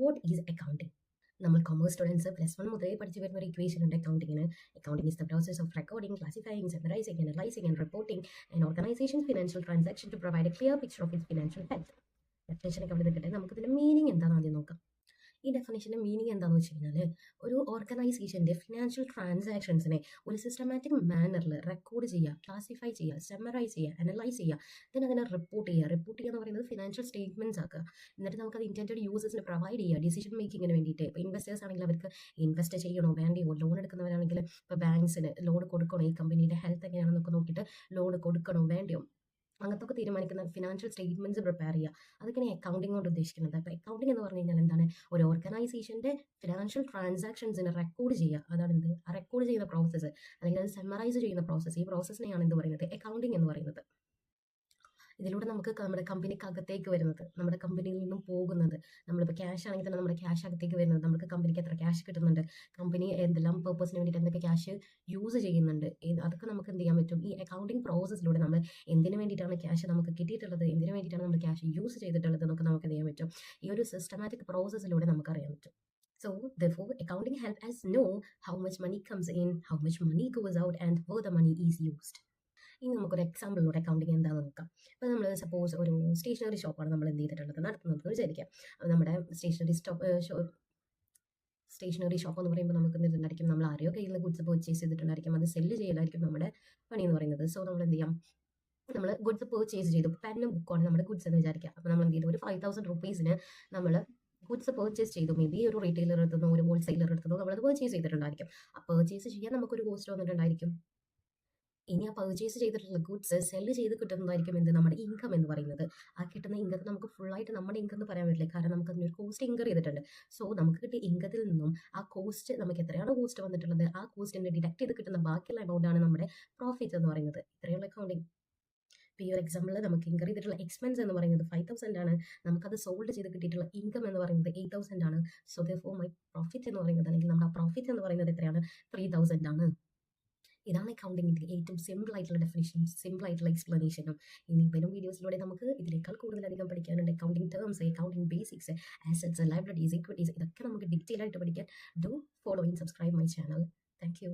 What is accounting? നമ്മൾ commerce students +1 മുതലേ പഠിച്ചു വരുന്ന ഒരു ഇക്വേഷൻ ഉണ്ട് അക്കൗണ്ടിങ്ങിന്. Accounting is the process of recording, classifying, summarising, analysing and reporting an organisation's financial transaction to provide a clear picture of its financial health. ഡെഫിനേഷനൊക്കെ അവിടെ നിൽക്കട്ടെ, നമുക്കിതിൻ്റെ മീനിങ് എന്താണെന്ന് ആദ്യം നോക്കാം. ഈ ഡെഫിനേഷൻ്റെ മീനിങ് എന്താണെന്ന് വെച്ച് കഴിഞ്ഞാൽ, ഒരു ഓർഗനൈസേഷൻ്റെ ഫിനാൻഷ്യൽ ട്രാൻസാക്ഷൻസിനെ ഒരു സിസ്റ്റമാറ്റിക് മാനറിൽ റെക്കോർഡ് ചെയ്യുക, ക്ലാസിഫൈ ചെയ്യുക, സമ്മറൈസ് ചെയ്യുക, അനലൈസ് ചെയ്യുക, അതിനെ റിപ്പോർട്ട് ചെയ്യുക എന്ന് പറയുന്നത് ഫിനാൻഷ്യൽ സ്റ്റേറ്റ്മെൻറ്റ്സ് ആക്കുക. എന്നിട്ട് നമുക്കത് ഇൻറ്റൻറ്റഡ് യൂസേഴ്സിന് പ്രൊവൈഡ് ചെയ്യുക ഡിസിഷൻ മേക്കിങ്ങിന് വേണ്ടിയിട്ട്. ഇപ്പോൾ ഇൻവെസ്റ്റേഴ്സ് ആണെങ്കിൽ അവർക്ക് ഇൻവെസ്റ്റ് ചെയ്യണോ വേണ്ടിയോ, ലോൺ എടുക്കുന്നവരാണെങ്കിൽ ഇപ്പോൾ ബാങ്ക്സിന് ലോൺ കൊടുക്കണോ, ഈ കമ്പനിയുടെ ഹെൽത്ത് എങ്ങനെയാണെന്നൊക്കെ നോക്കിയിട്ട് ലോൺ കൊടുക്കണോ വേണ്ടിയോ, അങ്ങനത്തെ തീരുമാനിക്കുന്ന ഫിനാൻഷ്യൽ സ്റ്റേറ്റ്മെന്റ്സ് പ്രിപ്പയർ ചെയ്യുക. അതൊക്കെയാണ് അക്കൗണ്ടിങ് കൊണ്ട് ഉദ്ദേശിക്കുന്നത്. അപ്പോൾ അക്കൗണ്ടിങ് എന്ന് പറഞ്ഞു കഴിഞ്ഞാൽ എന്താണ്? ഒരു ഓർഗനൈസേഷൻ്റെ ഫിനാൻഷ്യൽ ട്രാൻസാക്ഷൻസിനെ റെക്കോർഡ് ചെയ്യുക. അതാണ് എന്ത്? ആ റെക്കോർഡ് ചെയ്യുന്ന പ്രോസസ്സ്, അല്ലെങ്കിൽ അത് സമ്മറൈസ് ചെയ്യുന്ന പ്രോസസ്സ്. ഈ പ്രോസസ്സിനെയാണ് എന്ത് പറയുന്നത്? അക്കൗണ്ടിങ് എന്ന് പറയുന്നത്. ഇതിലൂടെ നമുക്ക് നമ്മുടെ കമ്പനിക്കകത്തേക്ക് വരുന്നത്, നമ്മുടെ കമ്പനിയിൽ നിന്നും പോകുന്നത്, നമ്മളിപ്പോൾ ക്യാഷ് ആണെങ്കിൽ തന്നെ നമ്മുടെ ക്യാഷ് അകത്തേക്ക് വരുന്നത്, നമുക്ക് കമ്പനിക്ക് എത്ര ക്യാഷ് കിട്ടുന്നുണ്ട്, കമ്പനി എന്തെല്ലാം പർപ്പസിന് വേണ്ടിയിട്ട് എന്തൊക്കെ ക്യാഷ് യൂസ് ചെയ്യുന്നുണ്ട്, അതൊക്കെ നമുക്ക് എന്ത് ചെയ്യാൻ പറ്റും? ഈ അക്കൗണ്ടിങ് പ്രോസസ്സിലൂടെ നമ്മൾ എന്തിനു വേണ്ടിയിട്ടാണ് ക്യാഷ് നമുക്ക് കിട്ടിയിട്ടുള്ളത്, എന്തിനു വേണ്ടിയിട്ടാണ് നമ്മൾ ക്യാഷ് യൂസ് ചെയ്തിട്ടുള്ളത് എന്നൊക്കെ നമുക്ക് എന്ത് ചെയ്യാൻ പറ്റും? ഈ ഒരു സിസ്റ്റമാറ്റിക് പ്രോസസ്സിലൂടെ നമുക്ക് അറിയാൻ പറ്റും. So, therefore, accounting helps us know how much money comes in, how much money goes out, and where the money is used. ഇനി നമുക്കൊരു എക്സാമ്പിളിലൂടെ അക്കൗണ്ടിങ് എന്താണെന്ന് നോക്കാം. ഇപ്പോൾ നമ്മൾ സപ്പോസ് ഒരു സ്റ്റേഷനറി ഷോപ്പാണ് നമ്മൾ എന്ത് ചെയ്തിട്ടുള്ളത്, നടത്തുന്നത് വിചാരിക്കാം. നമ്മുടെ സ്റ്റേഷനറി ഷോപ്പ് എന്ന് പറയുമ്പോൾ നമുക്ക് എന്തിട്ടുണ്ടായിരിക്കും? നമ്മൾ ആരെയോ കയ്യിൽ നിന്ന് ഗുഡ്സ് പർച്ചേസ് ചെയ്തിട്ടുണ്ടായിരിക്കും, അത് സെല്ല് ചെയ്യലായിരിക്കും നമ്മുടെ പണി എന്ന് പറയുന്നത്. സോ നമ്മൾ എന്ത് ചെയ്യാം? നമ്മൾ ഗുഡ്സ് പർച്ചേസ് ചെയ്തു, പെന്നും ബുക്കാണ് നമ്മുടെ ഗുഡ്സ് എന്ന് വിചാരിക്കാം. അപ്പോൾ നമ്മൾ എന്ത് ചെയ്തു? ഒരു 5000 റുപ്പീസിന് നമ്മൾ ഗുഡ്സ് പർച്ചേസ് ചെയ്തു. മേ ബി ഒരു റീറ്റെയിലർ എടുത്തുന്നോ ഒരു ഹോൾസെയിലർ എടുത്തുന്നോ നമ്മളത് പർച്ചേസ് ചെയ്തിട്ടുണ്ടായിരിക്കും. ആ പർച്ചേസ് ചെയ്യാൻ നമുക്കൊരു കോസ്റ്റ് വന്നിട്ടുണ്ടായിരിക്കും. ഇനി ആ പർച്ചേസ് ചെയ്തിട്ടുള്ള ഗുഡ്സ് സെല്ല് ചെയ്ത് കിട്ടുന്നതായിരിക്കും എന്ത്? നമ്മുടെ ഇൻകം എന്ന് പറയുന്നത്. ആ കിട്ടുന്ന ഇൻകത്തെ നമുക്ക് ഫുള്ളായിട്ട് നമ്മുടെ ഇൻകം എന്ന് പറയാൻ പറ്റില്ല, കാരണം നമുക്ക് അതിനൊരു കോസ്റ്റ് ഇൻകർ ചെയ്തിട്ടുണ്ട്. സോ നമുക്ക് കിട്ടിയ ഇൻകത്തിൽ നിന്നും ആ കോസ്റ്റ്, നമുക്ക് എത്രയാണ് കോസ്റ്റ് വന്നിട്ടുള്ളത്, ആ കോസ്റ്റിൻ്റെ ഡിഡക്ട് ചെയ്ത് കിട്ടുന്ന ബാക്കിയുള്ള എമൗണ്ട് ആണ് നമ്മുടെ പ്രോഫിറ്റ് എന്ന് പറയുന്നത്. ഇത്രയുള്ള അക്കൗണ്ടിങ്. ഇപ്പോൾ ഈ ഒരു എക്സാമ്പിളിൽ നമുക്ക് ഇൻകർ ചെയ്തിട്ടുള്ള എക്സ്പെൻസ് എന്ന് പറയുന്നത് 5000 ആണ്, നമുക്കത് സോൾഡ് ചെയ്ത് കിട്ടിയിട്ടുള്ള ഇൻകം എന്ന് പറയുന്നത് 8000 ആണ്. സോ ദെർഫോർ മൈ പ്രോഫിറ്റ് എന്ന് പറയുന്നത്, അല്ലെങ്കിൽ നമ്മുടെ പ്രോഫിറ്റ് എന്ന് പറയുന്നത് എത്രയാണ്? 3000 ആണ്. ഇതാണ് അക്കൗണ്ടിങ്ങിൻ്റെ ഏറ്റവും സിമ്പിൾ ആയിട്ടുള്ള ഡെഫിനേഷൻ, സിമ്പിൾ ആയിട്ടുള്ള എക്സ്പ്ലനേഷനും. ഇനി വരും വീഡിയോസിലൂടെ നമുക്ക് ഇതിനേക്കാൾ കൂടുതലധികം പഠിക്കാനുണ്ട്. Accounting terms, accounting basics, assets, liabilities, equities, ഇതൊക്കെ നമുക്ക് ഡീറ്റെയിൽ ആയിട്ട് പഠിക്കാൻ. Do follow and subscribe my channel. Thank you.